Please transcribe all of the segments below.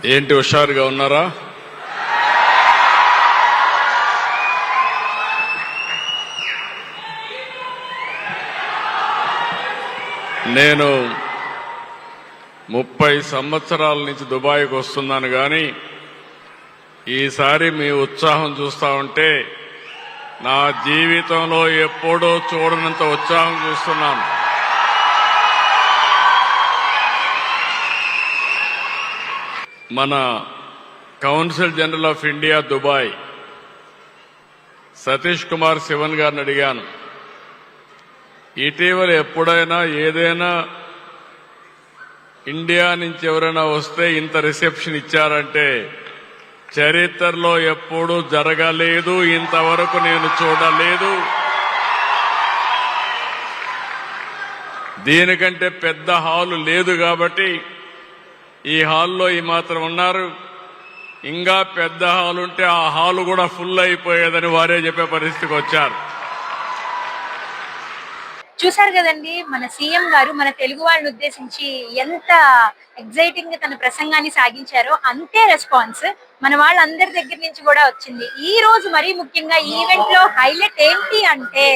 ఏంటి హుషారుగా ఉన్నారా? నేను 30 సంవత్సరాల నుంచి దుబాయ్కి వస్తున్నాను కానీ ఈసారి మీ ఉత్సాహం చూస్తా ఉంటే నా జీవితంలో ఎప్పుడూ చూడనంత ఉత్సాహం చూస్తున్నాను. మన council general of India Dubai Satish Kumar Sivan గారిని అడిగాను, ఇటీవల ఎప్పుడైనా ఏదైనా ఇండియా నుంచి ఎవరైనా వస్తే ఇంత రిసెప్షన్ ఇచ్చారంటే చరిత్రలో ఎప్పుడూ జరగలేదు, ఇంతవరకు నేను చూడలేదు. దీనికంటే పెద్ద హాలు లేదు కాబట్టి ఈ హాల్లో ఈ మాత్రం ఉన్నారు. ఇంకా పెద్ద హాల్ ఉంటే ఆ హాలు కూడా ఫుల్ అయిపోయేదని వారే చెప్పే పరిస్థితికి వచ్చారు. చూశారు కదండి, మన సీఎం గారు మన తెలుగు వాళ్ళని ఉద్దేశించి ఎంత ఎగ్జైటింగ్ గా తన ప్రసంగాన్ని సాగించారో అంతే రెస్పాన్స్ మన వాళ్ళందరి దగ్గర నుంచి కూడా వచ్చింది. ఈ రోజు మరీ ముఖ్యంగా ఈవెంట్ లో హైలైట్ ఏంటి అంటే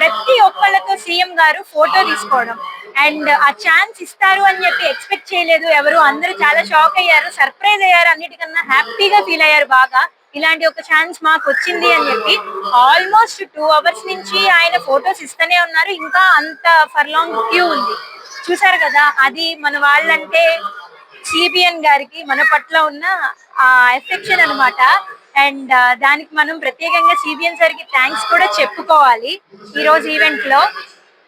ప్రతి ఒక్కళ్ళతో సీఎం గారు ఫోటో తీసుకోవడం. అండ్ ఆ ఛాన్స్ ఇస్తారు అని చెప్పి ఎక్స్పెక్ట్ చేయలేదు ఎవరు, అందరూ చాలా షాక్ అయ్యారు, సర్ప్రైజ్ అయ్యారు, అన్నిటికన్నా హ్యాపీగా ఫీల్ అయ్యారు బాగా. ఇలాంటి ఒక ఛాన్స్ మాకు వచ్చింది అని చెప్పి ఆల్మోస్ట్ 2 hours నుంచి ఆయన ఫొటోస్ ఇస్తూనే ఉన్నారు. ఇంకా అంత ఫర్ లాంగ్ క్యూ ఉంది. చూసారు కదా, అది మన వాళ్ళంటే సిబిఎన్ గారికి మన పట్ల ఉన్న ఎఫెక్షన్ అన్నమాట. అండ్ దానికి మనం ప్రత్యేకంగా సిబిఎన్ సార్కి థ్యాంక్స్ కూడా చెప్పుకోవాలి ఈ రోజు ఈవెంట్ లో.